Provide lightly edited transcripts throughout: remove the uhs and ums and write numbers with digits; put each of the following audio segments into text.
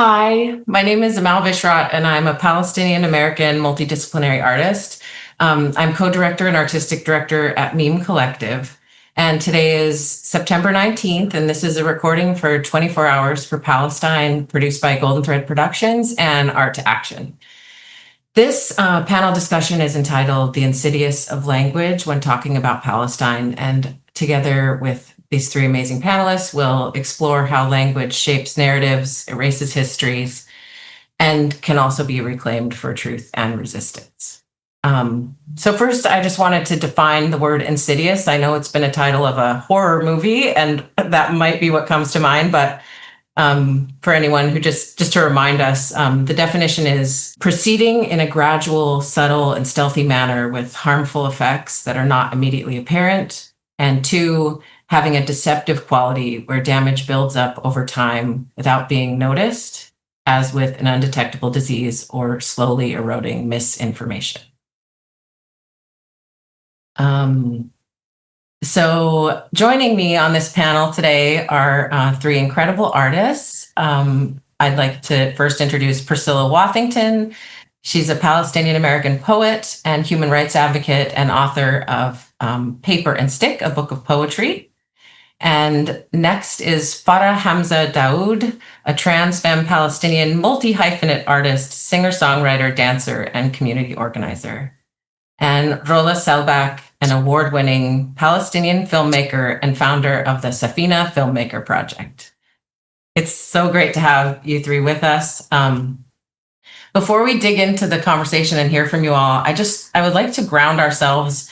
Hi, my name is Amal Vishrat, and I'm a Palestinian-American multidisciplinary artist. I'm co-director and artistic director at Meme Collective. And today is September 19th, and this is a recording for 24 Hours for Palestine, produced by Golden Thread Productions and Art to Action. This panel discussion is entitled The Insidious of Language when talking about Palestine, and together with these three amazing panelists will explore how language shapes narratives, erases histories, and can also be reclaimed for truth and resistance. So first, I just wanted to define the word insidious. I know it's been a title of a horror movie, and that might be what comes to mind, but for anyone who just to remind us, the definition is proceeding in a gradual, subtle, and stealthy manner with harmful effects that are not immediately apparent, and two, having a deceptive quality where damage builds up over time without being noticed, as with an undetectable disease or slowly eroding misinformation. So joining me on this panel today are three incredible artists. I'd like to first introduce Priscilla Wathington. She's a Palestinian-American poet and human rights advocate and author of Paper and Stick, a book of poetry. And next is Farah Hamza Daoud, a trans femme Palestinian multi-hyphenate artist, singer-songwriter, dancer, and community organizer. And Rola Selbach, an award-winning Palestinian filmmaker and founder of the Safina Filmmaker Project. It's so great to have you three with us. Before we dig into the conversation and hear from you all, I would like to ground ourselves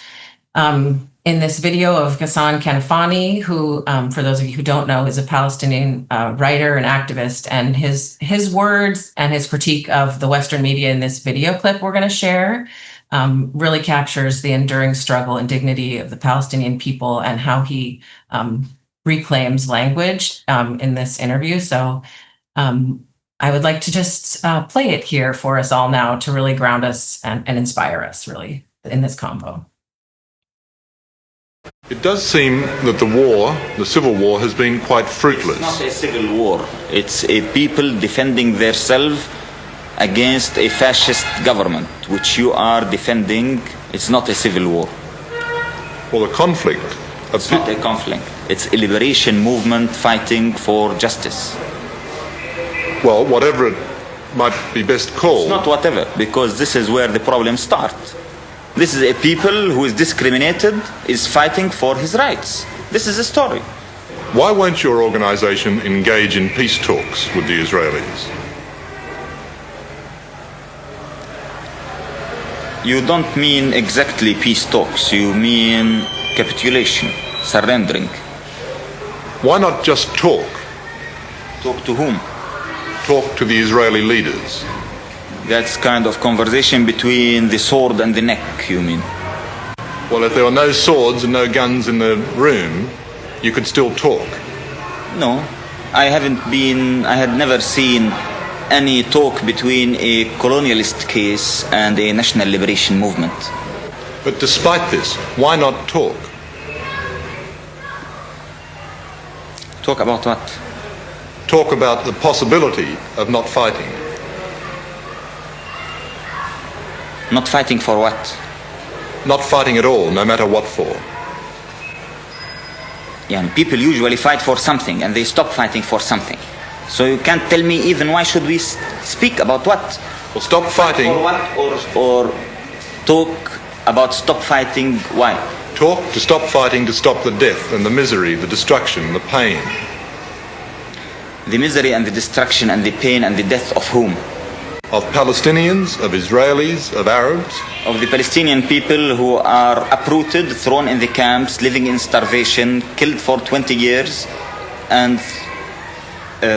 in this video of Ghassan Kanafani, who, for those of you who don't know, is a Palestinian writer and activist, and his words and his critique of the Western media in this video clip we're going to share really captures the enduring struggle and dignity of the Palestinian people and how he reclaims language in this interview. So I would like to just play it here for us all now to really ground us and inspire us really in this convo. It does seem that the civil war, has been quite fruitless. It's not a civil war. It's a people defending themselves against a fascist government, which you are defending. It's not a civil war. Well, the conflict... It's not a conflict. It's a liberation movement fighting for justice. Well, whatever it might be best called... It's not whatever, because this is where the problems start. This is a people who is discriminated, is fighting for his rights. This is a story. Why won't your organization engage in peace talks with the Israelis? You don't mean exactly peace talks. You mean capitulation, surrendering. Why not just talk? Talk to whom? Talk to the Israeli leaders. That's kind of conversation between the sword and the neck, you mean? Well, if there were no swords and no guns in the room, you could still talk. No, I had never seen any talk between a colonialist case and a national liberation movement. But despite this, why not talk? Talk about what? Talk about the possibility of not fighting. Not fighting for what? Not fighting at all, no matter what for. Yeah, and people usually fight for something and they stop fighting for something. So you can't tell me even why should we speak about what? Well, stop fighting. For what? Or talk about stop fighting, why? Talk to stop fighting, to stop the death and the misery, the destruction, the pain. The misery and the destruction and the pain and the death of whom? Of Palestinians, of Israelis, of Arabs. Of the Palestinian people who are uprooted, thrown in the camps, living in starvation, killed for 20 years, and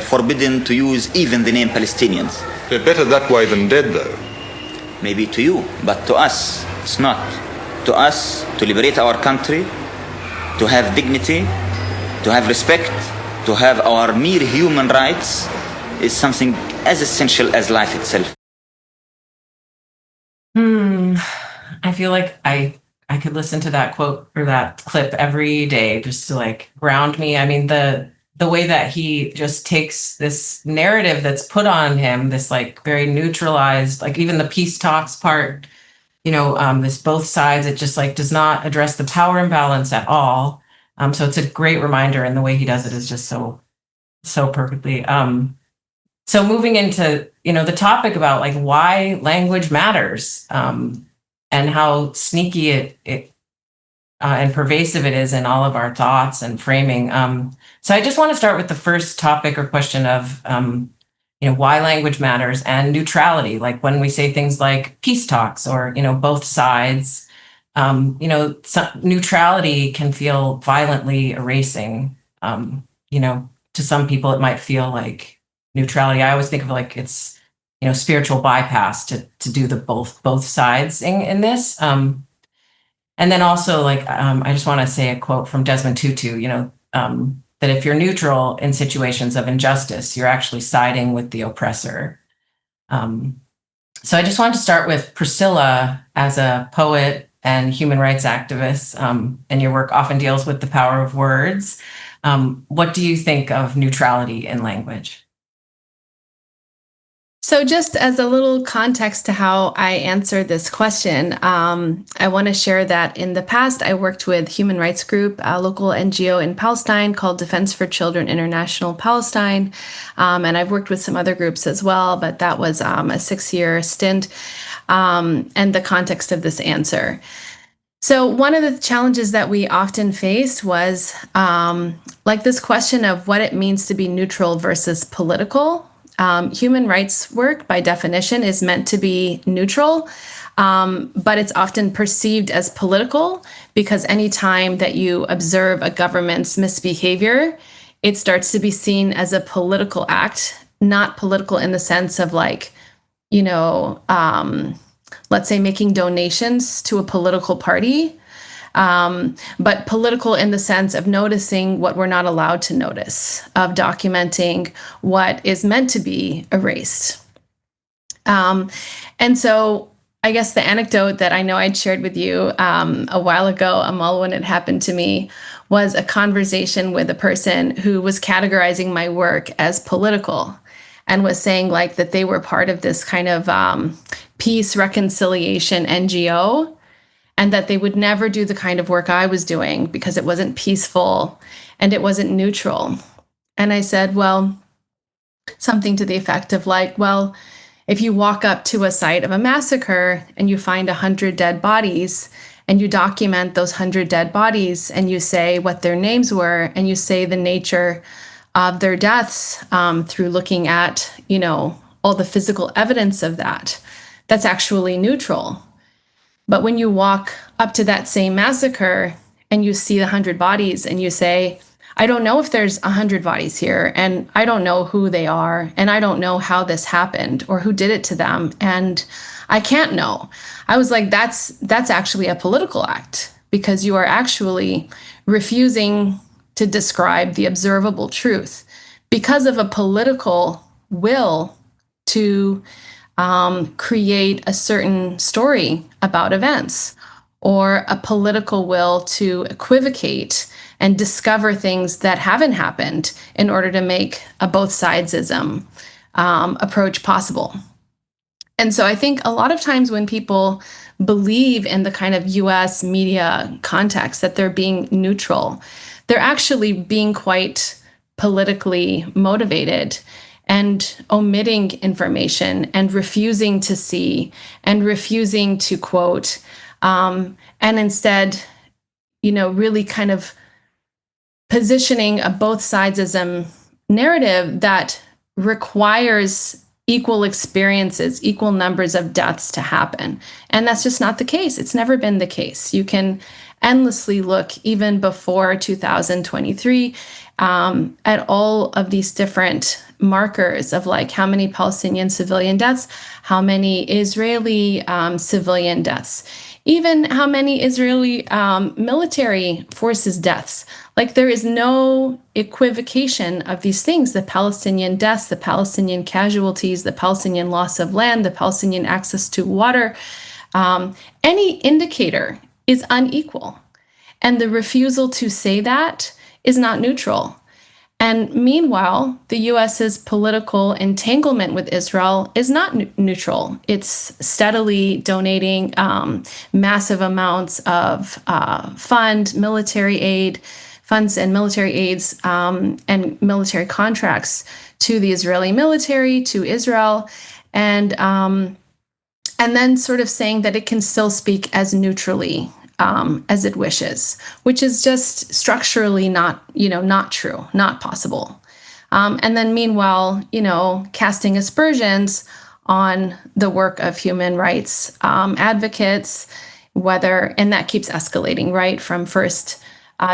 forbidden to use even the name Palestinians. They're better that way than dead, though. Maybe to you, but to us, it's not. To us, to liberate our country, to have dignity, to have respect, to have our mere human rights, is something as essential as life itself. I feel like I could listen to that quote or that clip every day just to like ground me. I mean, the the way that he just takes this narrative that's put on him, this like very neutralized, like even the peace talks part, this both sides, it just like does not address the power imbalance at all. So it's a great reminder, and the way he does it is just so perfectly. So moving into, the topic about like why language matters, and how sneaky it and pervasive it is in all of our thoughts and framing. So I just want to start with the first topic or question of, why language matters and neutrality. Like when we say things like peace talks or, both sides, neutrality can feel violently erasing. To some people, it might feel like neutrality. I always think of like it's, spiritual bypass to do the both sides in this. And then also, like, I just want to say a quote from Desmond Tutu, that if you're neutral in situations of injustice, you're actually siding with the oppressor. So I just wanted to start with Priscilla as a poet and human rights activist, and your work often deals with the power of words. What do you think of neutrality in language? So just as a little context to how I answer this question, I want to share that in the past, I worked with human rights group, a local NGO in Palestine called Defense for Children International Palestine. And I've worked with some other groups as well, but that was a 6-year stint, and the context of this answer. So one of the challenges that we often faced was like this question of what it means to be neutral versus political. Human rights work, by definition, is meant to be neutral, but it's often perceived as political because any time that you observe a government's misbehavior, it starts to be seen as a political act, not political in the sense of like, let's say making donations to a political party, but political in the sense of noticing what we're not allowed to notice, of documenting what is meant to be erased. And so I guess the anecdote that I know I'd shared with you a while ago, Amal, when it happened to me, was a conversation with a person who was categorizing my work as political and was saying like that they were part of this kind of peace reconciliation NGO, and that they would never do the kind of work I was doing because it wasn't peaceful and it wasn't neutral. And I said, well, something to the effect of like, well, if you walk up to a site of a massacre and you find 100 dead bodies and you document those 100 dead bodies and you say what their names were and you say the nature of their deaths through looking at, all the physical evidence of that, that's actually neutral. But when you walk up to that same massacre and you see 100 bodies and you say, I don't know if there's 100 bodies here, and I don't know who they are, and I don't know how this happened or who did it to them, and I can't know. I was like, that's actually a political act because you are actually refusing to describe the observable truth because of a political will to create a certain story about events, or a political will to equivocate and discover things that haven't happened in order to make a both sidesism approach possible. And so I think a lot of times when people believe in the kind of US media context that they're being neutral, they're actually being quite politically motivated and omitting information and refusing to see and refusing to quote, and instead, really kind of positioning a both sidesism narrative that requires equal experiences, equal numbers of deaths to happen. And that's just not the case. It's never been the case. You can endlessly look even before 2023 at all of these different markers of like how many Palestinian civilian deaths, how many Israeli civilian deaths, even how many Israeli military forces deaths. Like there is no equivocation of these things, the Palestinian deaths, the Palestinian casualties, the Palestinian loss of land, the Palestinian access to water. Any indicator is unequal. And the refusal to say that is not neutral. And meanwhile, the US's political entanglement with Israel is not neutral. It's steadily donating massive amounts of funds and military aids, and military contracts to the Israeli military, to Israel, and then sort of saying that it can still speak as neutrally as it wishes, which is just structurally not true, not possible. And then meanwhile, casting aspersions on the work of human rights advocates, and that keeps escalating, right? From first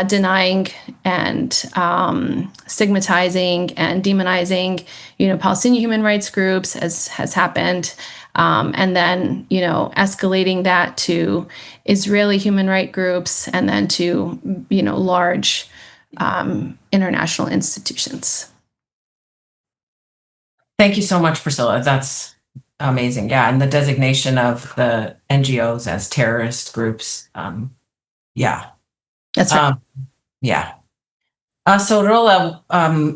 denying and stigmatizing and demonizing, Palestinian human rights groups, as has happened, and then, escalating that to Israeli human rights groups, and then to, large international institutions. Thank you so much, Priscilla. That's amazing. Yeah, and the designation of the NGOs as terrorist groups. Yeah. That's right. Yeah. So Rola,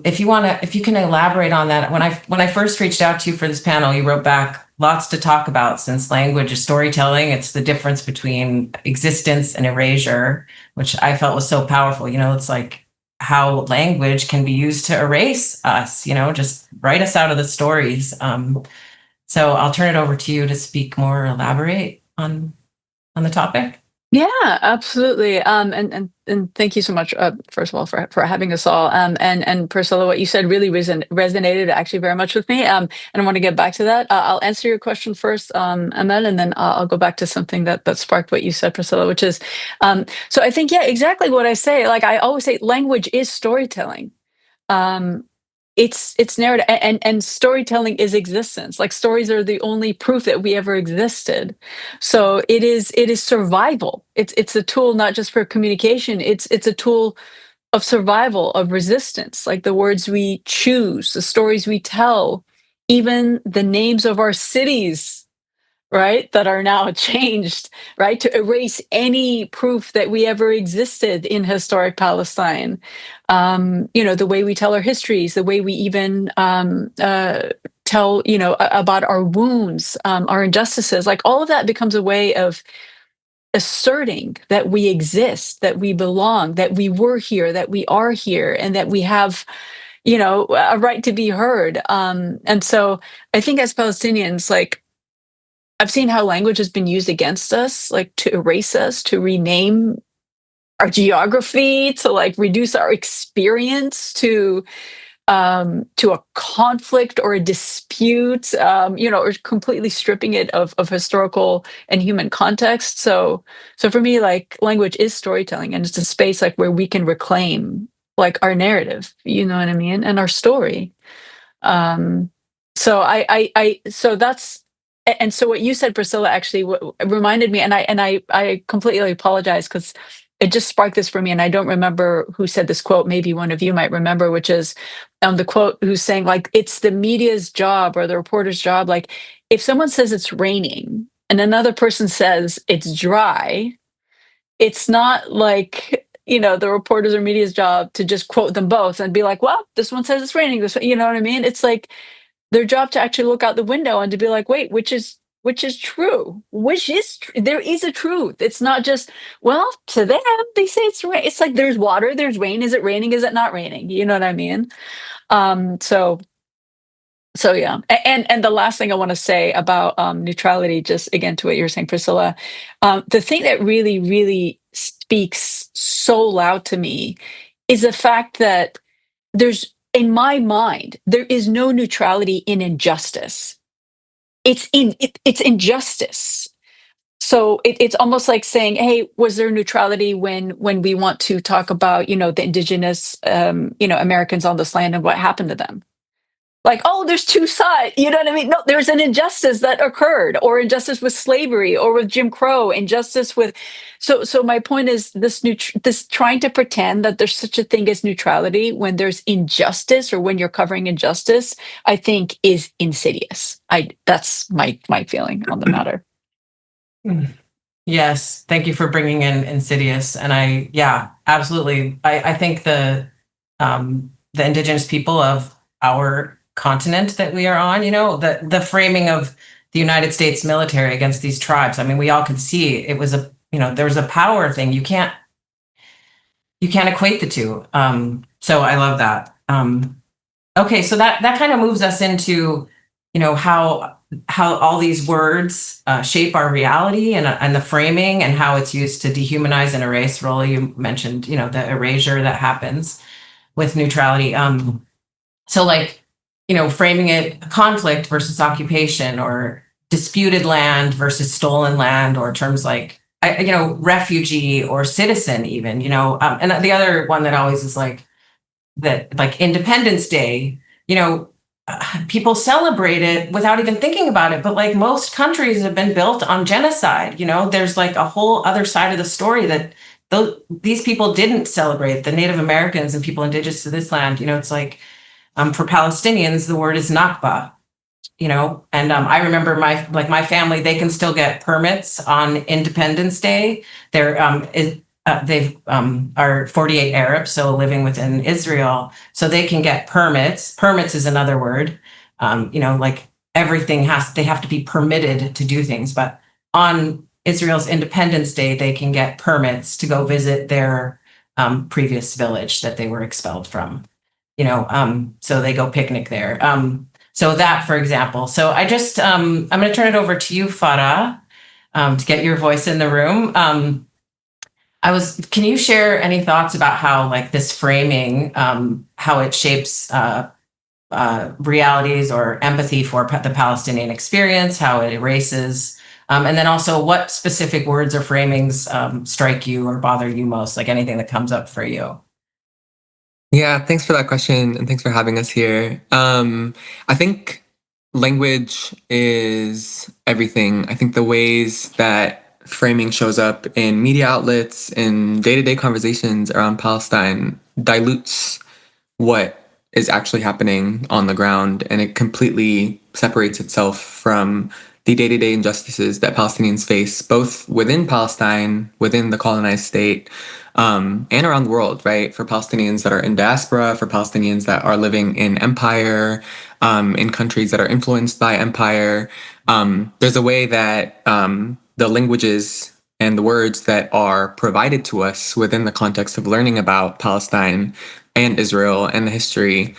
if you can elaborate on that. When I first reached out to you for this panel, you wrote back lots to talk about, since language is storytelling. It's the difference between existence and erasure, which I felt was so powerful. It's like how language can be used to erase us, just write us out of the stories. So I'll turn it over to you to speak more, elaborate on the topic. Yeah, absolutely. And thank you so much, first of all, for having us all. And Priscilla, what you said really resonated actually very much with me. And I want to get back to that. I'll answer your question first, Ahmed, and then I'll go back to something that sparked what you said, Priscilla, which is, so I think, yeah, exactly what I say. Like I always say, language is storytelling. It's narrative, and storytelling is existence. Like stories are the only proof that we ever existed. So it is survival. It's a tool not just for communication. It's a tool of survival, of resistance. Like the words we choose, the stories we tell, even the names of our cities, right, that are now changed, right, to erase any proof that we ever existed in historic Palestine. The way we tell our histories, the way we even tell, about our wounds, our injustices, like all of that becomes a way of asserting that we exist, that we belong, that we were here, that we are here, and that we have, a right to be heard. And so I think as Palestinians, like, I've seen how language has been used against us, like to erase us, to rename our geography, to like reduce our experience to a conflict or a dispute, or completely stripping it of historical and human context. So for me, like language is storytelling, and it's a space like where we can reclaim like our narrative, you know what I mean, and our story. So so that's. And so what you said, Priscilla, actually reminded me, and I completely apologize because it just sparked this for me, and I don't remember who said this quote. Maybe one of you might remember, which is the quote who's saying like, it's the media's job or the reporter's job. Like if someone says it's raining and another person says it's dry, it's not like, the reporter's or media's job to just quote them both and be like, well, this one says it's raining, this one, you know what I mean? It's like their job to actually look out the window and to be like, wait, which is true? There is a truth. It's not just, well, to them, they say it's rain. It's like there's water, there's rain. Is it raining? Is it not raining? You know what I mean? So yeah. And the last thing I want to say about neutrality, just again to what you were saying, Priscilla, the thing that really, really speaks so loud to me is the fact that in my mind, there is no neutrality in injustice. It's injustice. So it's almost like saying, hey, was there neutrality when we want to talk about, the indigenous, Americans on this land and what happened to them? Like, oh, there's two sides. You know what I mean? No, there's an injustice that occurred, or injustice with slavery, or with Jim Crow, injustice with. So my point is this trying to pretend that there's such a thing as neutrality when there's injustice or when you're covering injustice, I think is insidious. That's my feeling on the matter. Yes, thank you for bringing in Insidious, and absolutely. I think the indigenous people of our continent that we are on. The framing of the United States military against these tribes. I mean, we all could see it was there was a power thing. You can't equate the two. So I love that. Okay, so that kind of moves us into, how all these words shape our reality and the framing and how it's used to dehumanize and erase. Rolly, you mentioned, the erasure that happens with neutrality. So framing it conflict versus occupation, or disputed land versus stolen land, or terms like, refugee or citizen even, and the other one that always is like Independence Day, people celebrate it without even thinking about it. But like most countries have been built on genocide, there's like a whole other side of the story that these people didn't celebrate, the Native Americans and people indigenous to this land. It's like, for Palestinians, the word is Nakba, and I remember my family, they can still get permits on Independence Day. They've are 48 Arabs, so living within Israel, so they can get permits. Permits is another word. Like everything they have to be permitted to do things, but on Israel's Independence Day, they can get permits to go visit their previous village that they were expelled from. So they go picnic there. So that, for example. So I just I'm going to turn it over to you, Farah, to get your voice in the room. Can you share any thoughts about how this framing, how it shapes realities or empathy for the Palestinian experience, how it erases, and then also what specific words or framings strike you or bother you most, like anything that comes up for you? Yeah, thanks for that question, and thanks for having us here. I think language is everything. I think the ways that framing shows up in media outlets, in day-to-day conversations around Palestine, dilutes what is actually happening on the ground, and it completely separates itself from the day-to-day injustices that Palestinians face, both within Palestine, within the colonized state, and around the world, right? For Palestinians that are in diaspora, for Palestinians that are living in empire, in countries that are influenced by empire. There's a way that the languages and the words that are provided to us within the context of learning about Palestine and Israel and the history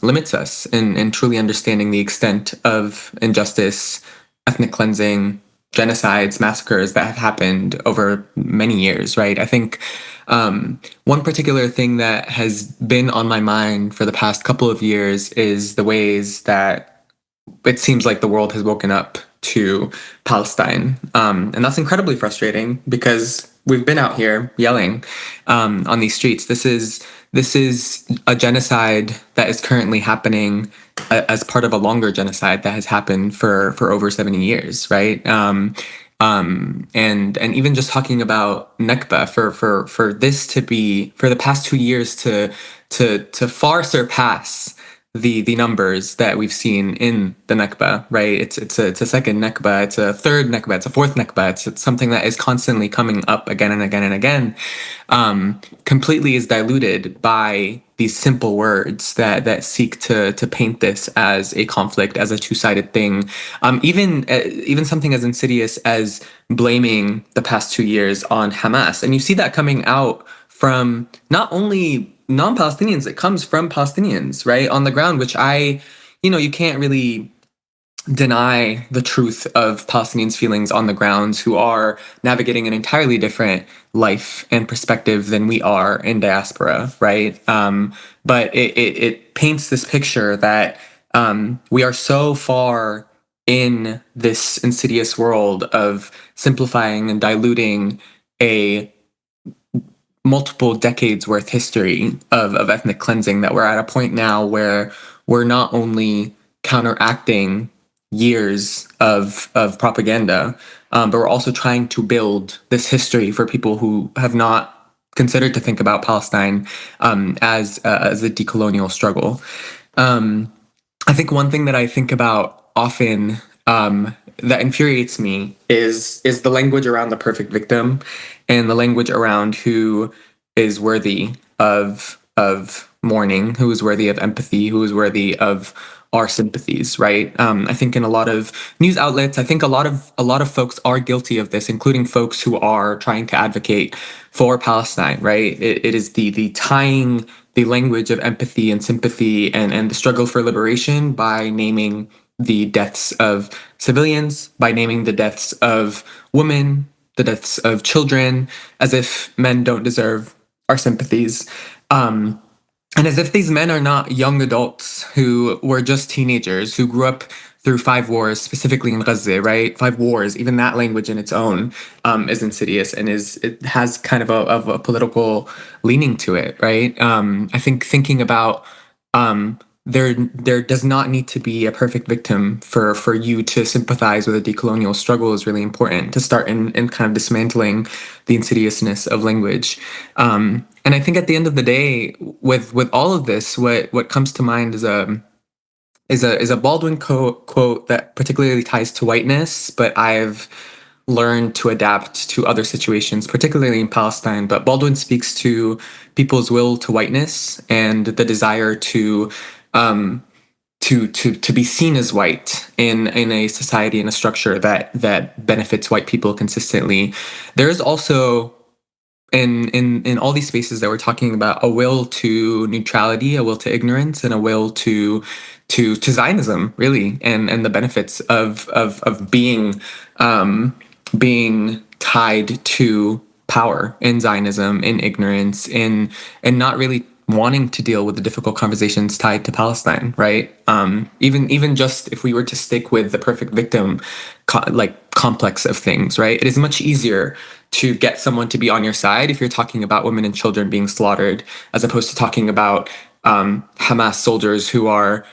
limits us in truly understanding the extent of injustice, ethnic cleansing, genocides, massacres that have happened over many years, right? I think one particular thing that has been on my mind for the past couple of years is the ways that it seems like the world has woken up to Palestine. And that's incredibly frustrating because we've been out here yelling on these streets. This is a genocide that is currently happening as part of a longer genocide that has happened for over 70 years, right? And even just talking about Nakba, for this to be, for the past 2 years to far surpass the numbers that we've seen in the Nakba, right? It's a second Nakba, it's a third Nakba, it's a fourth Nakba. It's something that is constantly coming up again and again and again. Completely is diluted by these simple words that seek to paint this as a conflict, as a two-sided thing. Even something as insidious as blaming the past 2 years on Hamas, and you see that coming out from not only non-Palestinians, it comes from Palestinians, right, on the ground, which you can't really deny the truth of Palestinians' feelings on the ground, who are navigating an entirely different life and perspective than we are in diaspora, right? But it paints this picture that we are so far in this insidious world of simplifying and diluting a multiple decades worth history of ethnic cleansing, that we're at a point now where we're not only counteracting years of propaganda, but we're also trying to build this history for people who have not considered to think about Palestine as a decolonial struggle. I think one thing that I think about often that infuriates me is the language around the perfect victim, and the language around who is worthy of mourning, who is worthy of empathy, who is worthy of our sympathies, right? I think in a lot of news outlets, I think a lot of folks are guilty of this, including folks who are trying to advocate for Palestine, right? It is the tying the language of empathy and sympathy and the struggle for liberation by naming the deaths of civilians, by naming the deaths of women, the deaths of children, as if men don't deserve our sympathies. And as if these men are not young adults who were just teenagers who grew up through 5 wars, specifically in Gaza, right? 5 wars, even that language in its own is insidious and it has kind of a political leaning to it, right? I think thinking about there does not need to be a perfect victim for you to sympathize with a decolonial struggle is really important to start in kind of dismantling the insidiousness of language. And I think at the end of the day, with all of this, what comes to mind is a Baldwin quote that particularly ties to whiteness, but I've learned to adapt to other situations, particularly in Palestine. But Baldwin speaks to people's will to whiteness and the desire to be seen as white in a society and a structure that benefits white people consistently. There is also in all these spaces that we're talking about a will to neutrality, a will to ignorance, and a will to Zionism, really, and the benefits of being tied to power in Zionism, in ignorance, and not really wanting to deal with the difficult conversations tied to Palestine, right? Even just if we were to stick with the perfect victim complex of things, right? It is much easier to get someone to be on your side if you're talking about women and children being slaughtered, as opposed to talking about Hamas soldiers who are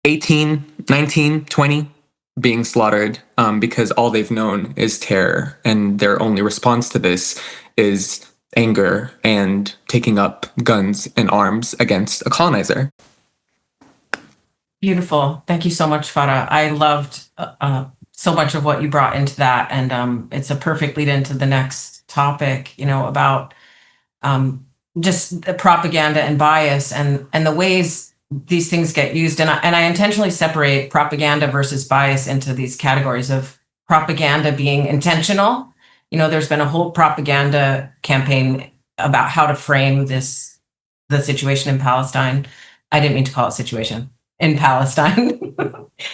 18, 19, 20 being slaughtered because all they've known is terror, and their only response to this is anger and taking up guns and arms against a colonizer. Beautiful. Thank you so much, Farah. I loved so much of what you brought into that. And it's a perfect lead into the next topic, about just the propaganda and bias and the ways these things get used. And I intentionally separate propaganda versus bias into these categories of propaganda being intentional. There's been a whole propaganda campaign about how to frame the situation in Palestine. I didn't mean to call it situation in Palestine.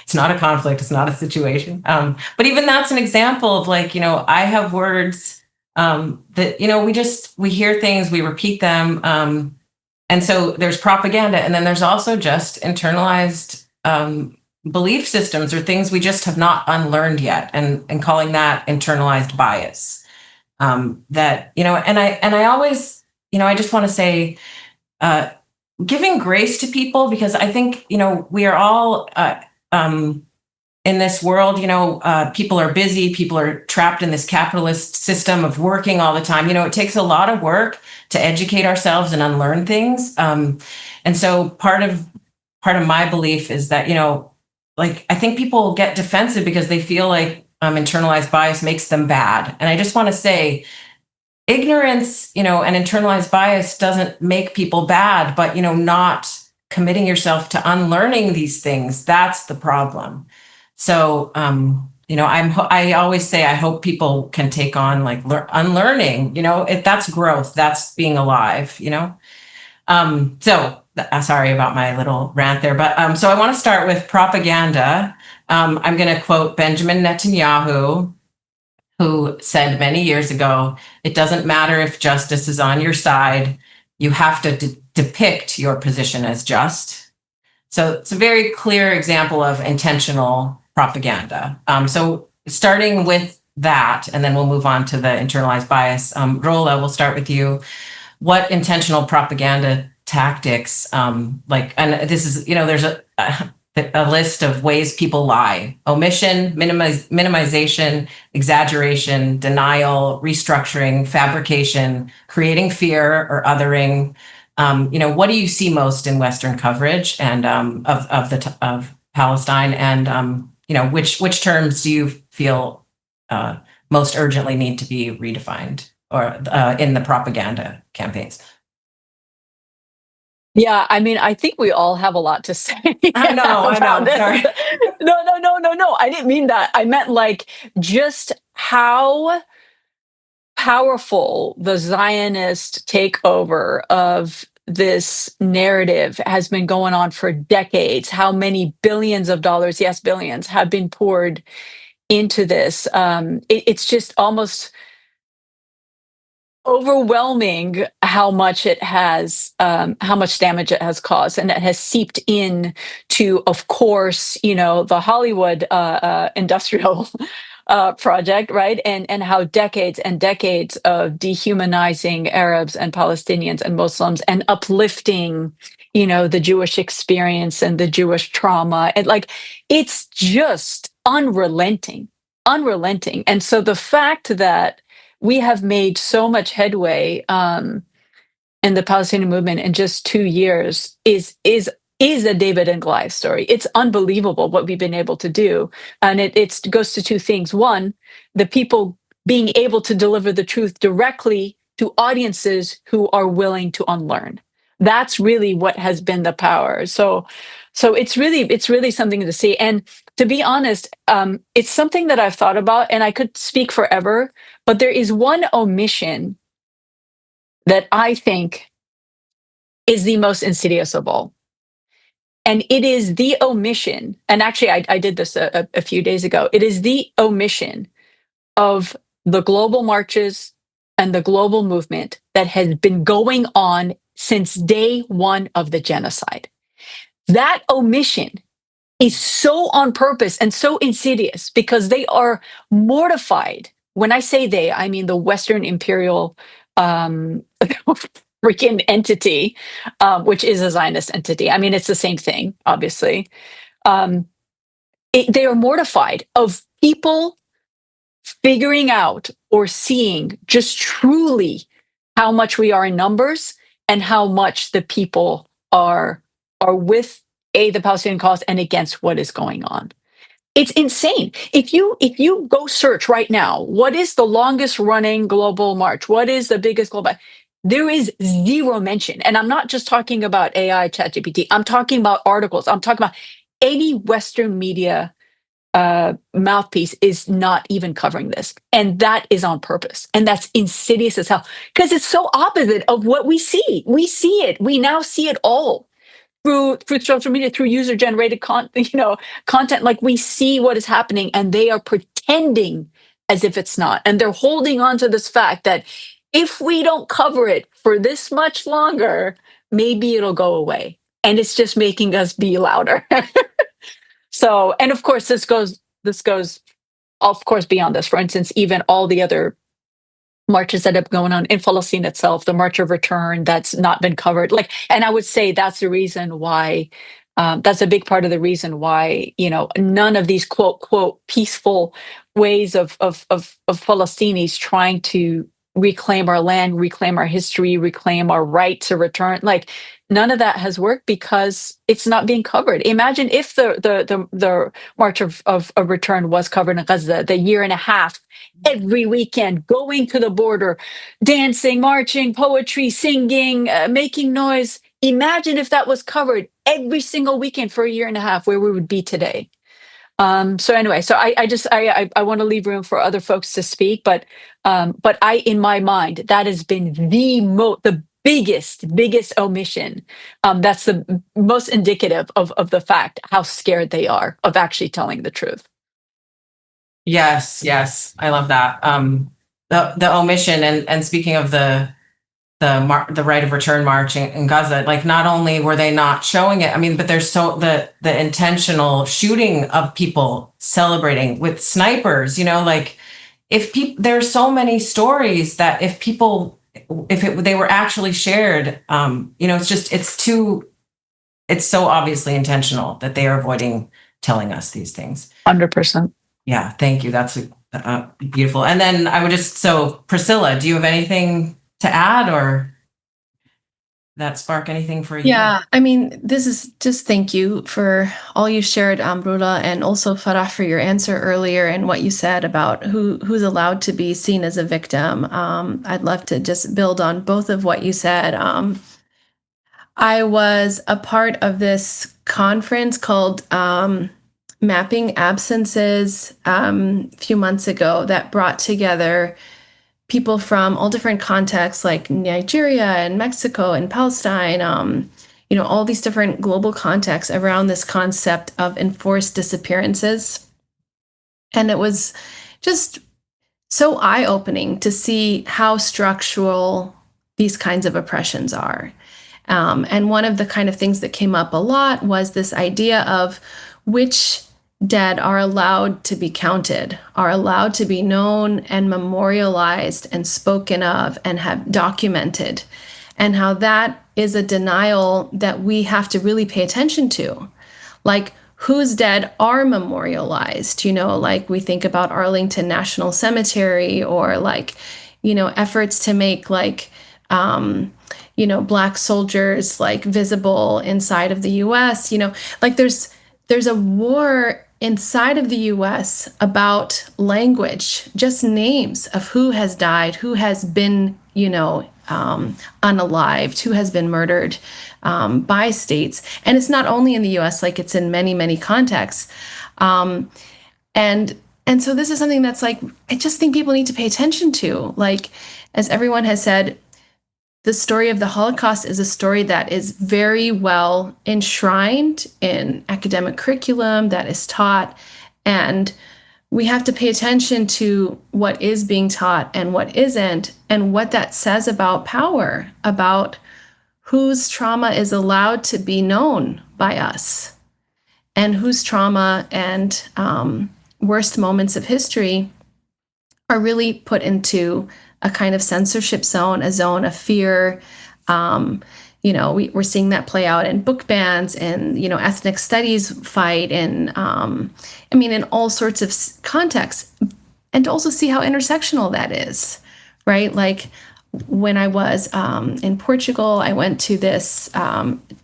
It's not a conflict. It's not a situation. But even that's an example of I have words that, we hear things, we repeat them. And so there's propaganda. And then there's also just internalized belief systems or things we just have not unlearned yet, and calling that internalized bias. And I always, I just want to say, giving grace to people, because I think, we are all in this world, people are busy, people are trapped in this capitalist system of working all the time. It takes a lot of work to educate ourselves and unlearn things. And so part of my belief is that, I think people get defensive because they feel like internalized bias makes them bad. And I just want to say, ignorance, and internalized bias doesn't make people bad, but, not committing yourself to unlearning these things, that's the problem. So, I always say, I hope people can take on unlearning, that's growth, that's being alive, sorry about my little rant there, but so I want to start with propaganda. I'm going to quote Benjamin Netanyahu, who said many years ago, "It doesn't matter if justice is on your side, you have to depict your position as just." So it's a very clear example of intentional propaganda. So starting with that, and then we'll move on to the internalized bias. Rola, we'll start with you. What intentional propaganda tactics, and this is, there's a list of ways people lie: omission, minimization, exaggeration, denial, restructuring, fabrication, creating fear or othering. What do you see most in Western coverage and of Palestine, and which terms do you feel most urgently need to be redefined or in the propaganda campaigns? Yeah, I mean, I think we all have a lot to say I know, about this. sorry. No. I didn't mean that. I meant like just how powerful the Zionist takeover of this narrative has been going on for decades, how many billions of dollars, yes, billions, have been poured into this. It's just almost overwhelming how much it has, how much damage it has caused, and it has seeped in to, of course, the Hollywood industrial project, right? And how decades and decades of dehumanizing Arabs and Palestinians and Muslims and uplifting, the Jewish experience and the Jewish trauma, and like it's just unrelenting. And so the fact that we have made so much headway in the Palestinian movement in just 2 years is a David and Goliath story. It's unbelievable what we've been able to do, and it goes to two things. One, the people being able to deliver the truth directly to audiences who are willing to unlearn. That's really what has been the power. So it's really something to see. And to be honest, it's something that I've thought about, and I could speak forever. But there is one omission that I think is the most insidious of all. And it is the omission. And actually, I did this a few days ago. It is the omission of the global marches and the global movement that has been going on since day one of the genocide. That omission is so on purpose and so insidious because they are mortified. When I say they, I mean the Western imperial freaking entity, which is a Zionist entity. I mean, it's the same thing, obviously. They are mortified of people figuring out or seeing just truly how much we are in numbers and how much the people are with the Palestinian cause and against what is going on. It's insane. If you go search right now, what is the longest running global march? What is the biggest global? There is zero mention. And I'm not just talking about AI, ChatGPT. I'm talking about articles. I'm talking about any Western media mouthpiece is not even covering this. And that is on purpose. And that's insidious as hell because it's so opposite of what we see. We see it. We now see it all through social media, through user-generated content. Like we see what is happening, and they are pretending as if it's not. And they're holding on to this fact that if we don't cover it for this much longer, maybe it'll go away. And it's just making us be louder. So, and of course, this goes, of course, beyond this. For instance, even all the other marches that have been going on in Palestine itself, the March of Return, that's not been covered. And I would say that's the reason why, that's a big part of the reason why, none of these quote peaceful ways of Palestinians trying to reclaim our land, reclaim our history, reclaim our right to return, none of that has worked because it's not being covered. Imagine if the March of Return was covered in Gaza, the year and a half, every weekend, going to the border, dancing, marching, poetry, singing, making noise. Imagine if that was covered every single weekend for a year and a half, where we would be today. So anyway, I want to leave room for other folks to speak, but in my mind, that has been the biggest omission. That's the most indicative of the fact how scared they are of actually telling the truth. Yes, I love that. The omission, and speaking of the right of return march in Gaza, not only were they not showing it, but there's the intentional shooting of people celebrating with snipers. There's so many stories that if they were actually shared, it's so obviously intentional that they are avoiding telling us these things. 100%. Yeah, thank you. That's beautiful. And then I would Priscilla, do you have anything to add, or that spark anything for you? Yeah, this is just thank you for all you shared, Amrullah, and also Farah for your answer earlier and what you said about who's allowed to be seen as a victim. I'd love to just build on both of what you said. I was a part of this conference called Mapping Absences a few months ago that brought together people from all different contexts, like Nigeria and Mexico and Palestine, all these different global contexts around this concept of enforced disappearances. And it was just so eye-opening to see how structural these kinds of oppressions are. And one of the kind of things that came up a lot was this idea of which dead are allowed to be counted, are allowed to be known and memorialized and spoken of and have documented, and how that is a denial that we have to really pay attention to. Like, whose dead are memorialized, like we think about Arlington National Cemetery, or efforts to make Black soldiers visible inside of the US, there's a war inside of the US about language, just names of who has died, who has been, unalived, who has been murdered by states. And it's not only in the US, it's in many, many contexts. And so this is something that's I just think people need to pay attention to. As everyone has said, the story of the Holocaust is a story that is very well enshrined in academic curriculum that is taught. And we have to pay attention to what is being taught and what isn't, and what that says about power, about whose trauma is allowed to be known by us, and whose trauma and worst moments of history are really put into a kind of censorship zone, a zone of fear. We're seeing that play out in book bans and, ethnic studies fight, and in all sorts of contexts, and to also see how intersectional that is, right? When I was in Portugal, I went to this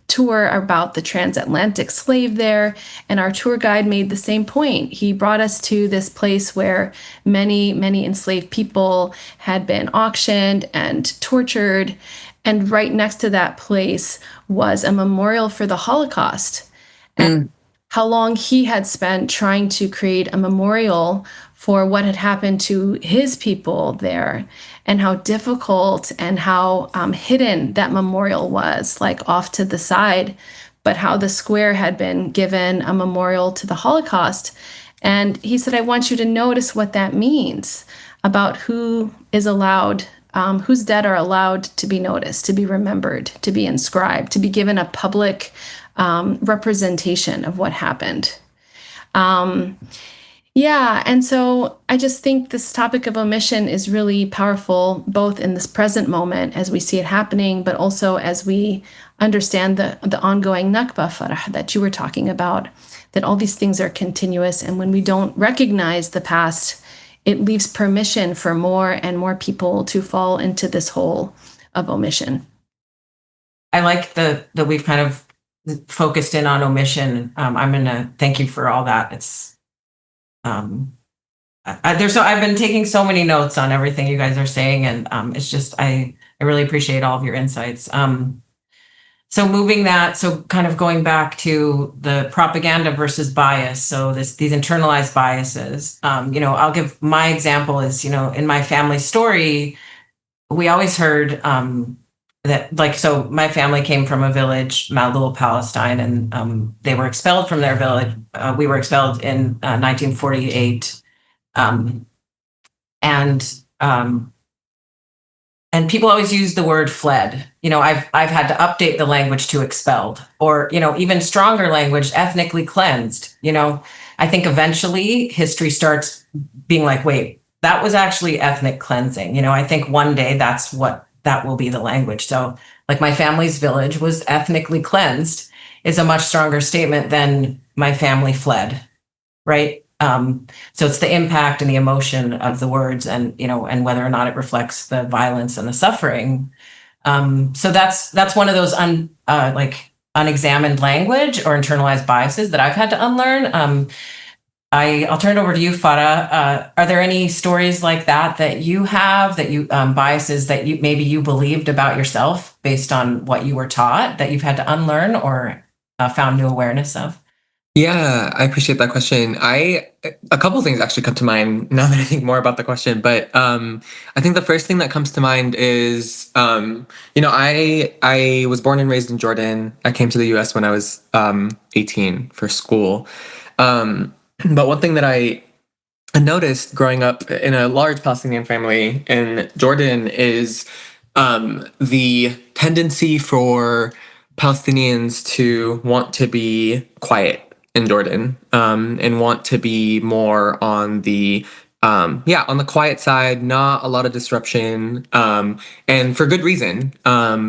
tour about the transatlantic slave there, and our tour guide made the same point. He brought us to this place where many, many enslaved people had been auctioned and tortured, and right next to that place was a memorial for the Holocaust. And how long he had spent trying to create a memorial for what had happened to his people there, and how difficult and how hidden that memorial was, off to the side, but how the square had been given a memorial to the Holocaust. And he said, I want you to notice what that means about who is allowed, whose dead are allowed to be noticed, to be remembered, to be inscribed, to be given a public representation of what happened. And so I just think this topic of omission is really powerful, both in this present moment as we see it happening, but also as we understand the ongoing Nakba, Farah, that you were talking about, that all these things are continuous. And when we don't recognize the past, it leaves permission for more and more people to fall into this hole of omission. I like that we've kind of focused in on omission. I'm going to thank you for all that. It's I've been taking so many notes on everything you guys are saying, and it's just I really appreciate all of your insights. So kind of going back to the propaganda versus bias. So these internalized biases. I'll give my example is in my family story, we always heard that so my family came from a village, Little Palestine, and they were expelled from their village. We were expelled in 1948, and people always use the word fled. I've had to update the language to expelled, or even stronger language, ethnically cleansed. I think eventually history starts being wait, that was actually ethnic cleansing. I think one day that will be the language. So my family's village was ethnically cleansed is a much stronger statement than my family fled, right? So it's the impact and the emotion of the words, and and whether or not it reflects the violence and the suffering. So that's one of those unexamined language or internalized biases that I've had to unlearn. I'll turn it over to you, Farah. Are there any stories like that you have, that you biases that maybe you believed about yourself based on what you were taught, that you've had to unlearn or found new awareness of? Yeah, I appreciate that question. A couple things actually come to mind now that I think more about the question, but I think the first thing that comes to mind is I was born and raised in Jordan. I came to the US when I was 18 for school. But one thing that I noticed growing up in a large Palestinian family in Jordan is the tendency for Palestinians to want to be quiet in Jordan, and want to be more on the on the quiet side, not a lot of disruption, and for good reason,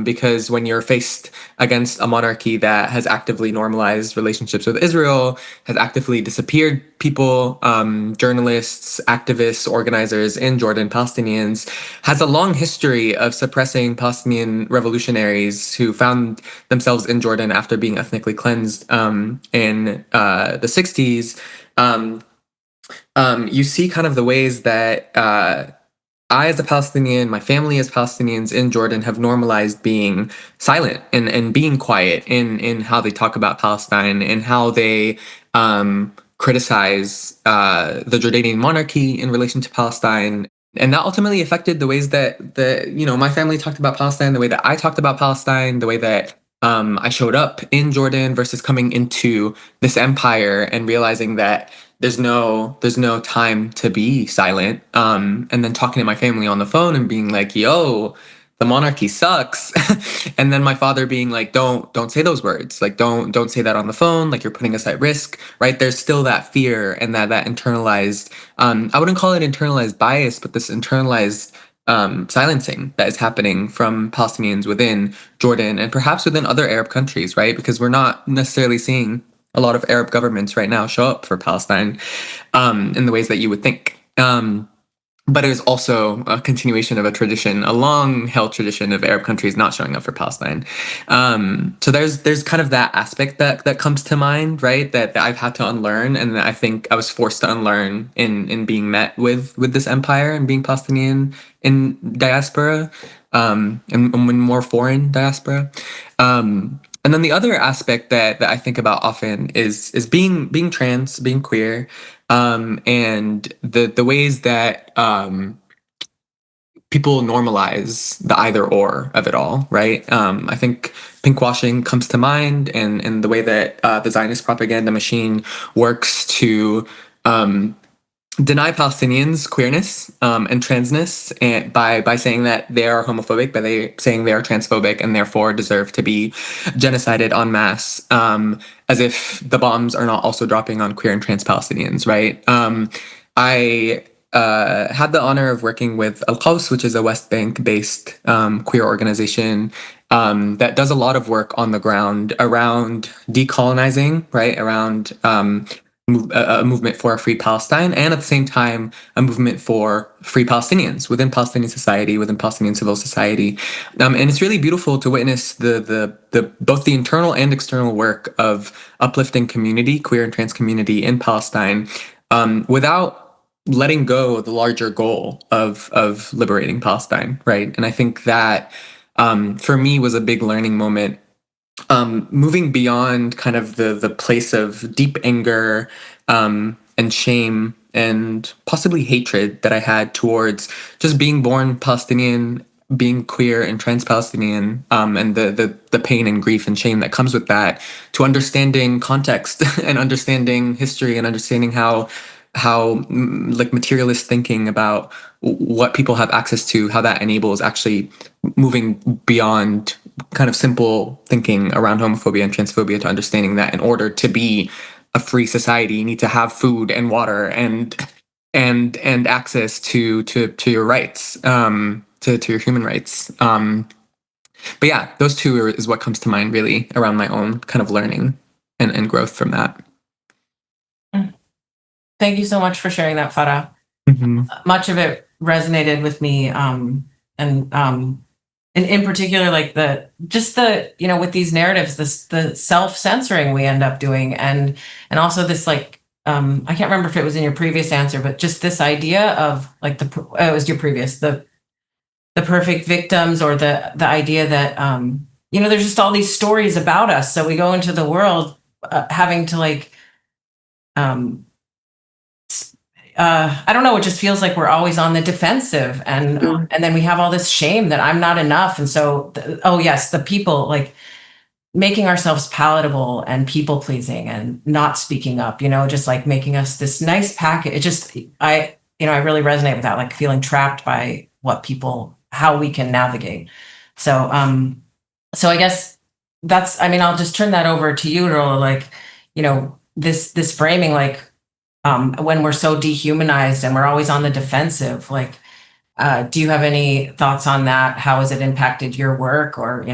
because when you're faced against a monarchy that has actively normalized relationships with Israel, has actively disappeared people, journalists, activists, organizers in Jordan, Palestinians, has a long history of suppressing Palestinian revolutionaries who found themselves in Jordan after being ethnically cleansed in the 60s. You see kind of the ways that I, as a Palestinian, my family as Palestinians in Jordan, have normalized being silent and being quiet in how they talk about Palestine and how they criticize the Jordanian monarchy in relation to Palestine. And that ultimately affected the ways that my family talked about Palestine, the way that I talked about Palestine, the way that I showed up in Jordan versus coming into this empire and realizing that there's no time to be silent. And then talking to my family on the phone and being like, yo, the monarchy sucks. And then my father being like, don't say those words. Like, don't say that on the phone. Like, you're putting us at risk, right? There's still that fear and that internalized, I wouldn't call it internalized bias, but this internalized silencing that is happening from Palestinians within Jordan and perhaps within other Arab countries, right? Because we're not necessarily seeing a lot of Arab governments right now show up for Palestine in the ways that you would think. But it was also a continuation of a tradition, a long-held tradition of Arab countries not showing up for Palestine. So there's kind of that aspect that comes to mind, right? That I've had to unlearn, and I think I was forced to unlearn in being met with this empire and being Palestinian in diaspora, and more foreign diaspora. And then the other aspect that I think about often is being trans, being queer, and the ways that people normalize the either or of it all, right? I think pinkwashing comes to mind, and the way that the Zionist propaganda machine works to deny Palestinians queerness and transness, and by saying that they are homophobic, by saying they are transphobic and therefore deserve to be genocided en masse, as if the bombs are not also dropping on queer and trans Palestinians, right? I had the honor of working with Al-Qaws, which is a West Bank-based queer organization that does a lot of work on the ground around decolonizing, right? Around a movement for a free Palestine, and at the same time, a movement for free Palestinians within Palestinian society, within Palestinian civil society. And it's really beautiful to witness the both the internal and external work of uplifting community, queer and trans community in Palestine, without letting go of the larger goal of liberating Palestine, right? And I think that for me was a big learning moment, moving beyond kind of the place of deep anger and shame and possibly hatred that I had towards just being born Palestinian, being queer and trans Palestinian, and the pain and grief and shame that comes with that, to understanding context and understanding history and understanding how like materialist thinking about what people have access to, how that enables actually moving beyond kind of simple thinking around homophobia and transphobia to understanding that in order to be a free society, you need to have food and water and access to your rights, to your human rights. But yeah, those two is what comes to mind really around my own kind of learning and growth from that. Thank you so much for sharing that, Farah. Mm-hmm. Much of it resonated with me, and in particular, like with these narratives, the self-censoring we end up doing, and also this like I can't remember if it was in your previous answer, but just this idea of like it was your previous, the perfect victims, or the idea that, there's just all these stories about us. So we go into the world having to like, I don't know, it just feels like we're always on the defensive, and then we have all this shame that I'm not enough. And so, the people, like making ourselves palatable and people pleasing and not speaking up, just like making us this nice packet. It just, I really resonate with that, like feeling trapped by how we can navigate. So, I guess I'll just turn that over to you, to like, this framing, like, when we're so dehumanized and we're always on the defensive, like, do you have any thoughts on that? How has it impacted your work? Or,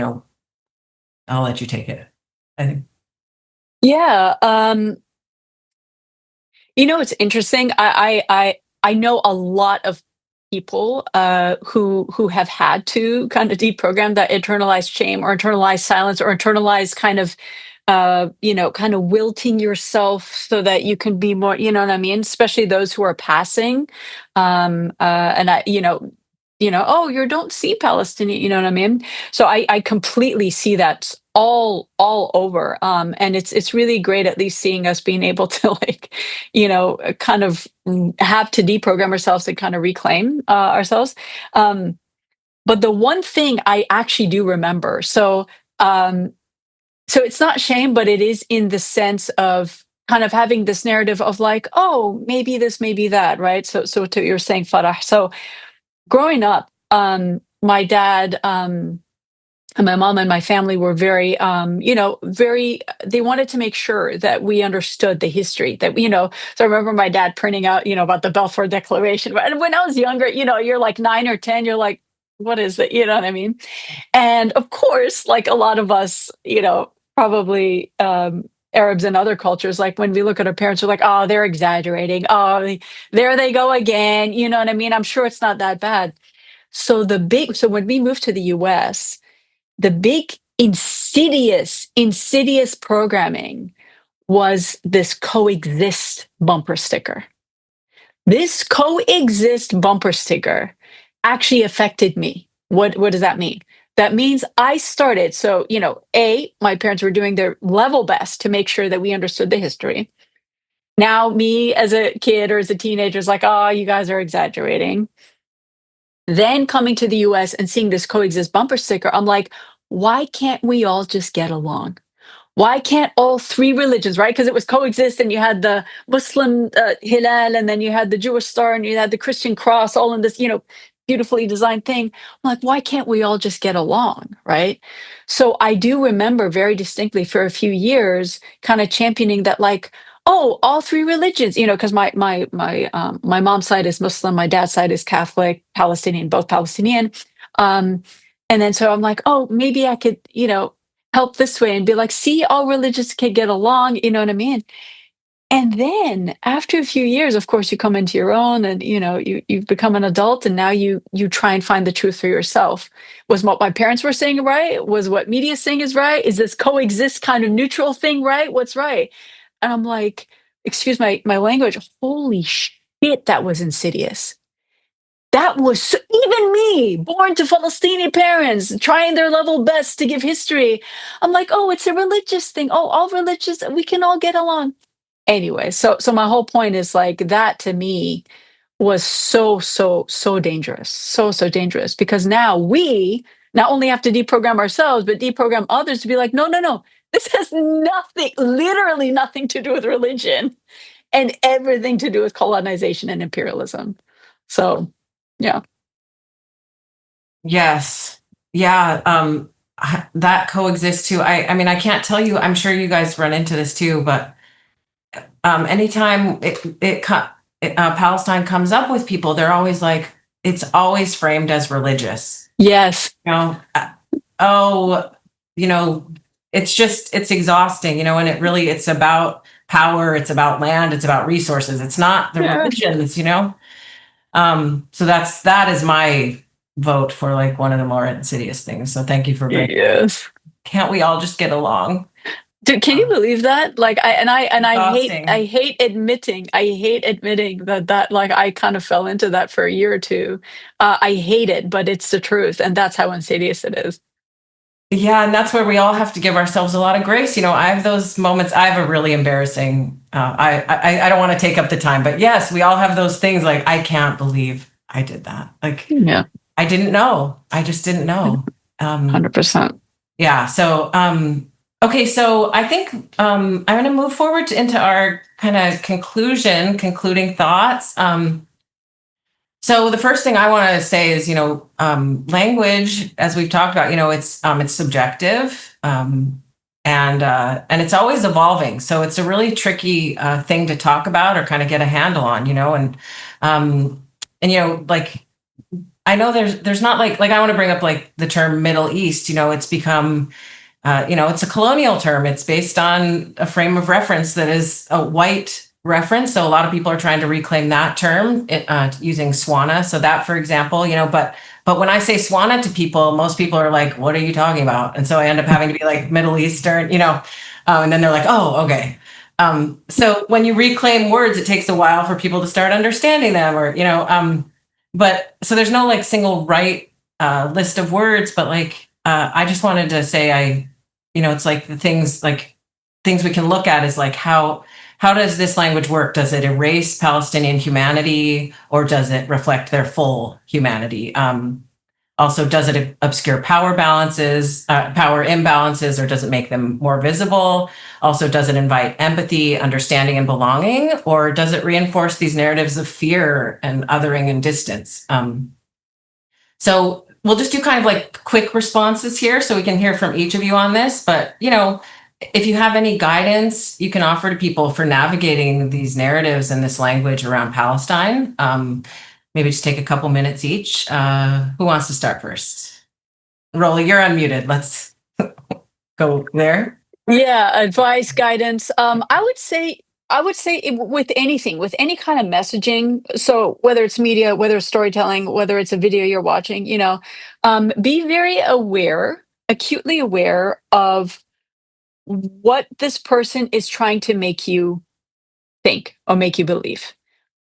I'll let you take it, I think. Yeah. It's interesting. I know a lot of people who have had to kind of deprogram that internalized shame or internalized silence or internalized kind of kind of wilting yourself so that you can be more, you know what I mean? Especially those who are passing. And oh, you don't see Palestinian, you know what I mean? So I completely see that all over. And it's really great at least seeing us being able to like, kind of have to deprogram ourselves and kind of reclaim ourselves. But the one thing I actually do remember, so it's not shame, but it is in the sense of kind of having this narrative of like, oh, maybe this, maybe that, right? So to what you're saying, Farah. So growing up, my dad and my mom and my family were very, they wanted to make sure that we understood the history that, so I remember my dad printing out, about the Balfour Declaration. And when I was younger, you're like 9 or 10, you're like, what is it? You know what I mean? And of course, like a lot of us, probably Arabs and other cultures, like when we look at our parents, we're like, oh, they're exaggerating. Oh, there they go again. You know what I mean? I'm sure it's not that bad. So when we moved to the US, the big insidious programming was this coexist bumper sticker. This coexist bumper sticker actually affected me. What does that mean? That means I started, so, my parents were doing their level best to make sure that we understood the history. Now, me as a kid or as a teenager is like, oh, you guys are exaggerating. Then coming to the US and seeing this coexist bumper sticker, I'm like, why can't we all just get along? Why can't all three religions, right? Because it was coexist, and you had the Muslim hilal, and then you had the Jewish star, and you had the Christian cross, all in this, beautifully designed thing. I'm like, why can't we all just get along, right? So I do remember very distinctly for a few years kind of championing that, like, oh, all three religions, because my mom's side is Muslim, my dad's side is Catholic, Palestinian, both Palestinian. And then so I'm like, oh, maybe I could, help this way and be like, see, all religions can get along, you know what I mean? And then after a few years, of course, you come into your own, and you've become an adult, and now you try and find the truth for yourself. Was what my parents were saying right? Was what media is saying is right? Is this coexist kind of neutral thing right? What's right? And I'm like, excuse my language, holy shit, that was insidious. That was even me, born to Palestinian parents, trying their level best to give history. I'm like, oh, it's a religious thing. Oh, all religious, we can all get along. Anyway, so my whole point is like that to me was so dangerous, so dangerous, because now we not only have to deprogram ourselves, but deprogram others to be like, no, this has nothing, literally nothing to do with religion, and everything to do with colonization and imperialism. So, yeah. Yes. Yeah. That coexists too. I mean, I can't tell you, I'm sure you guys run into this too, but anytime Palestine comes up with people, they're always like, it's always framed as religious. Yes. It's exhausting, and it's about power, it's about land, it's about resources. It's not the religions, So that is my vote for like one of the more insidious things. So thank you for bringing. Yes. Can't we all just get along? Dude, can you believe that? Like Exhausting. I hate admitting that like I kind of fell into that for a year or two. I hate it, but it's the truth, and that's how insidious it is. Yeah, and that's where we all have to give ourselves a lot of grace. I have those moments. I have a really embarrassing. I don't want to take up the time, but yes, we all have those things. Like, I can't believe I did that. Like, Yeah, I didn't know. I just didn't know. 100%. Yeah. So, okay. So I think I'm going to move forward into our kind of concluding thoughts. So the first thing I want to say is, language, as we've talked about, it's subjective, and it's always evolving. So it's a really tricky thing to talk about or kind of get a handle on, like, I know there's not like I want to bring up like the term Middle East. It's become it's a colonial term. It's based on a frame of reference that is a white reference. So a lot of people are trying to reclaim that term using SWANA. So that, for example, but when I say SWANA to people, most people are like, "What are you talking about?" And so I end up having to be like Middle Eastern, and then they're like, "Oh, okay." So when you reclaim words, it takes a while for people to start understanding them, but so there's no like single right list of words, but like I just wanted to say it's like the things we can look at is like how does this language work? Does it erase Palestinian humanity, or does it reflect their full humanity? Also, does it obscure power imbalances, or does it make them more visible? Also, does it invite empathy, understanding, and belonging, or does it reinforce these narratives of fear and othering and distance? So we'll just do kind of like quick responses here so we can hear from each of you on this. But, if you have any guidance you can offer to people for navigating these narratives and this language around Palestine, maybe just take a couple minutes each. Who wants to start first? Rolly, you're unmuted. Let's go there. Yeah, advice, guidance. I would say with anything, with any kind of messaging. So whether it's media, whether it's storytelling, whether it's a video you're watching, be very aware, acutely aware of what this person is trying to make you think or make you believe.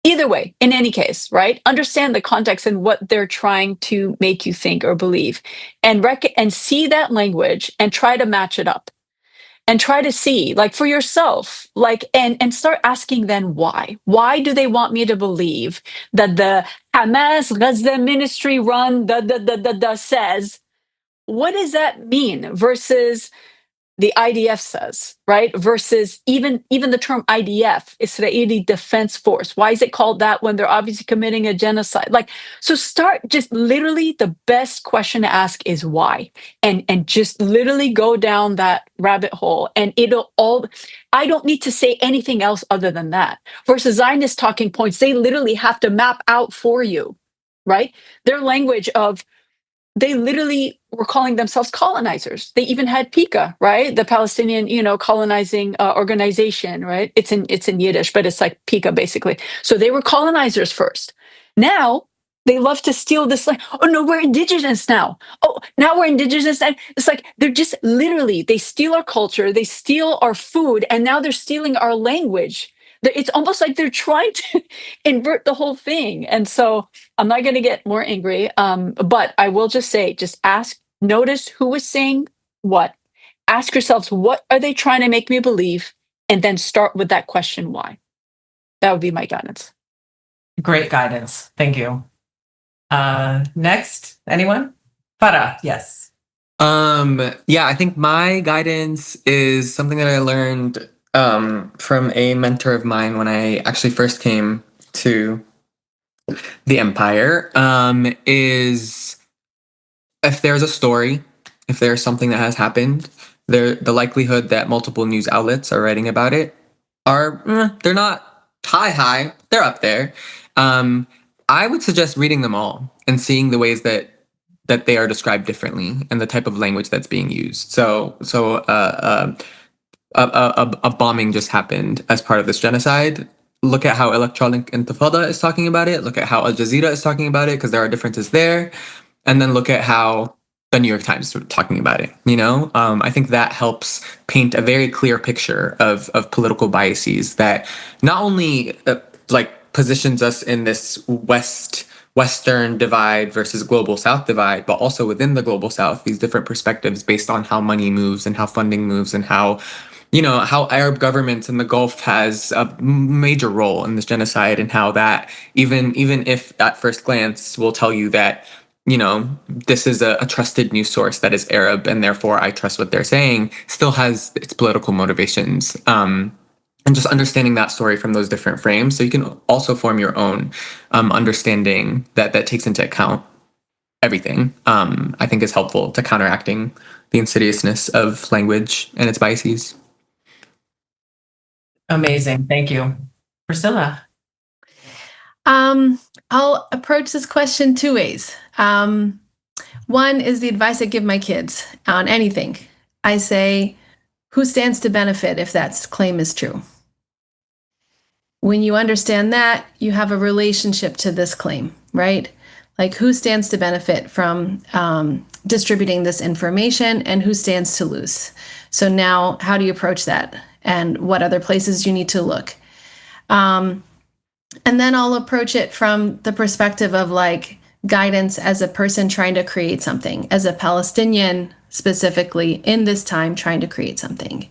Either way, in any case, right? Understand the context and what they're trying to make you think or believe, and see that language and try to match it up and try to see, like, for yourself, like, and start asking then why do they want me to believe that the Hamas Gaza ministry run says, what does that mean versus the IDF says, right? Versus even the term IDF, Israeli Defense Force. Why is it called that when they're obviously committing a genocide? Like, so start just literally the best question to ask is why, and just literally go down that rabbit hole, and it'll all. I don't need to say anything else other than that. Versus Zionist talking points, they literally have to map out for you, right? Their language of. They literally were calling themselves colonizers. They even had PICA, right? The Palestinian, colonizing organization, right? It's in Yiddish, but it's like PICA basically. So they were colonizers first. Now they love to steal this. Like, oh no, we're indigenous now. Oh, now we're indigenous. And it's like they're just literally they steal our culture, they steal our food, and now they're stealing our language. It's almost like they're trying to invert the whole thing. And so I'm not going to get more angry, but I will just say, just notice who is saying what. Ask yourselves, what are they trying to make me believe? And then start with that question, why? That would be my guidance. Great guidance. Thank you. Next, anyone? Farah, yes. Yeah, I think my guidance is something that I learned from a mentor of mine when I actually first came to the empire, is if there's a story, if there's something that has happened, the likelihood that multiple news outlets are writing about it they're not high, they're up there. I would suggest reading them all and seeing the ways that they are described differently and the type of language that's being used. So a bombing just happened as part of this genocide. Look at how Electronic Intifada is talking about it. Look at how Al Jazeera is talking about it, because there are differences there. And then look at how the New York Times talking about it. I think that helps paint a very clear picture of political biases that not only positions us in this Western divide versus global South divide, but also within the global South, these different perspectives based on how money moves and how funding moves and how Arab governments in the Gulf has a major role in this genocide, and how that even if at first glance will tell you that this is a trusted news source that is Arab and therefore I trust what they're saying, still has its political motivations. And just understanding that story from those different frames, so you can also form your own understanding that takes into account everything, I think is helpful to counteracting the insidiousness of language and its biases. Amazing. Thank you. Priscilla. I'll approach this question two ways. One is the advice I give my kids on anything. I say, who stands to benefit if that claim is true? When you understand that, you have a relationship to this claim, right? Like, who stands to benefit from distributing this information and who stands to lose? So now, how do you approach that? And what other places you need to look? And then I'll approach it from the perspective of like guidance as a person trying to create something, as a Palestinian specifically in this time trying to create something.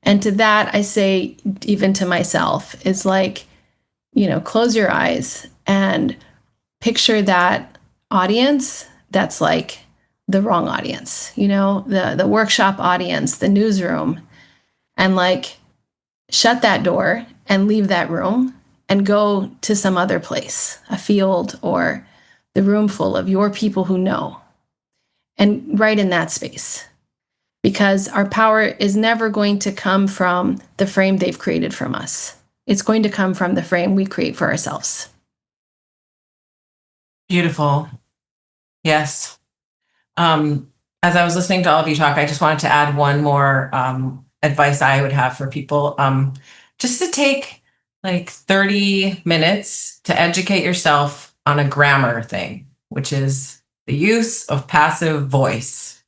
And to that, I say, even to myself, is like, close your eyes and picture that audience that's like the wrong audience, the workshop audience, the newsroom, and like shut that door and leave that room and go to some other place, a field or the room full of your people who know, and right in that space. Because our power is never going to come from the frame they've created from us. It's going to come from the frame we create for ourselves. Beautiful. Yes. As I was listening to all of you talk, I just wanted to add one more advice I would have for people. Just to take like 30 minutes to educate yourself on a grammar thing, which is the use of passive voice.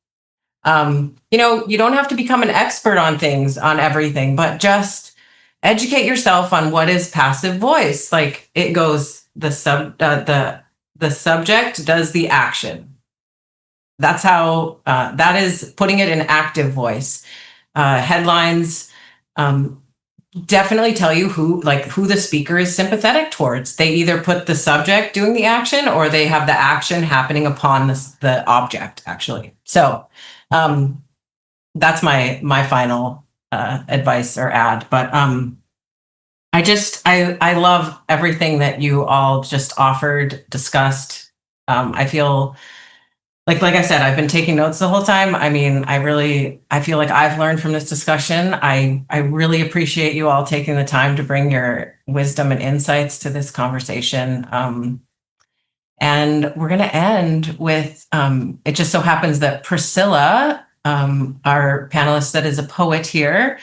You don't have to become an expert on everything, but just educate yourself on what is passive voice. Like, it goes, the subject does the action. That's how, that is putting it in active voice. Headlines, definitely tell you who the speaker is sympathetic towards. They either put the subject doing the action or they have the action happening upon the object, actually. So that's my final advice or ad. But I love everything that you all just offered, discussed. I feel like I said, I've been taking notes the whole time. I mean, I feel like I've learned from this discussion. I really appreciate you all taking the time to bring your wisdom and insights to this conversation. And we're going to end with, it just so happens that Priscilla, our panelist that is a poet here,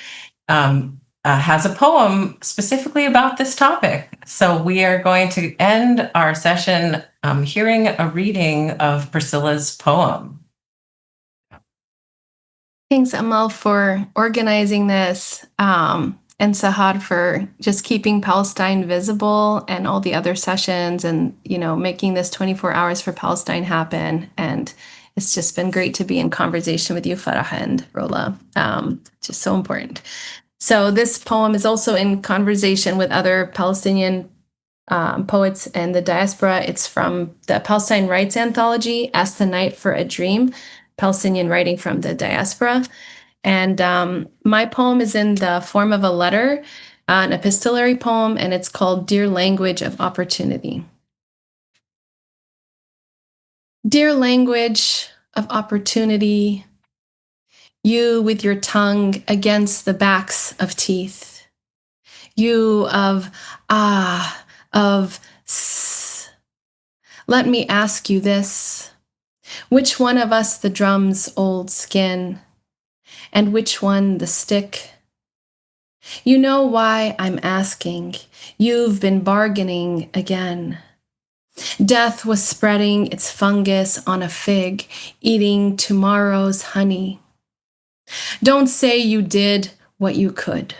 has a poem specifically about this topic. So we are going to end our session hearing a reading of Priscilla's poem. Thanks, Amal, for organizing this, and Sahad for just keeping Palestine visible, and all the other sessions, and making this 24 hours for Palestine happen. And it's just been great to be in conversation with you, Farah and Rola. Just so important. So this poem is also in conversation with other Palestinian poets in the diaspora. It's from the Palestine Rights Anthology, Ask the Night for a Dream, Palestinian Writing from the Diaspora. And my poem is in the form of a letter, an epistolary poem, and it's called Dear Language of Opportunity. Dear language of opportunity, you with your tongue against the backs of teeth, you of of s. Let me ask you this: which one of us the drum's old skin, and which one the stick? You know why I'm asking. You've been bargaining again. Death was spreading its fungus on a fig, eating tomorrow's honey. Don't say you did what you could.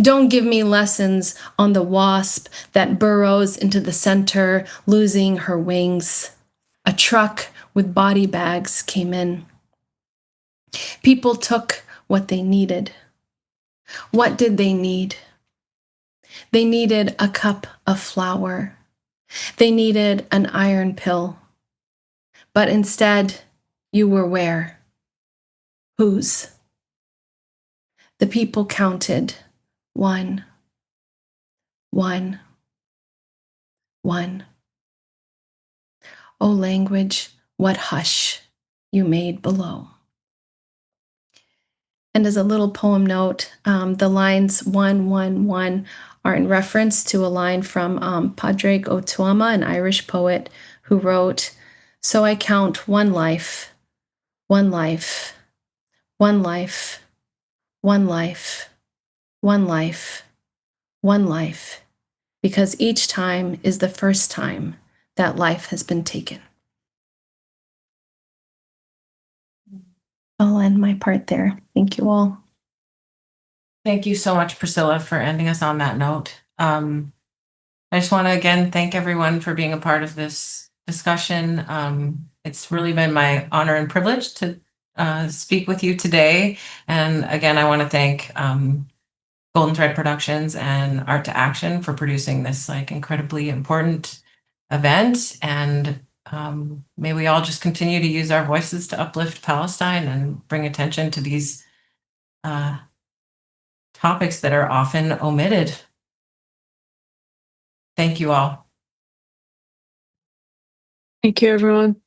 Don't give me lessons on the wasp that burrows into the center, losing her wings. A truck with body bags came in. People took what they needed. What did they need? They needed a cup of flour. They needed an iron pill. But instead, you were where? Whose? The people counted. 1, 1, 1. O language, what hush you made below. And as a little poem note, the lines 1, 1, 1 are in reference to a line from Padraig Ó Tuama, an Irish poet, who wrote, "So I count one life, one life, one life, one life, one life, one life, because each time is the first time that life has been taken." I'll end my part there. Thank you all. Thank you so much, Priscilla, for ending us on that note. I just want to again thank everyone for being a part of this discussion. It's really been my honor and privilege to speak with you today. And again, I want to thank Golden Thread Productions and Art to Action for producing this incredibly important event. And may we all just continue to use our voices to uplift Palestine and bring attention to these topics that are often omitted. Thank you all. Thank you, everyone.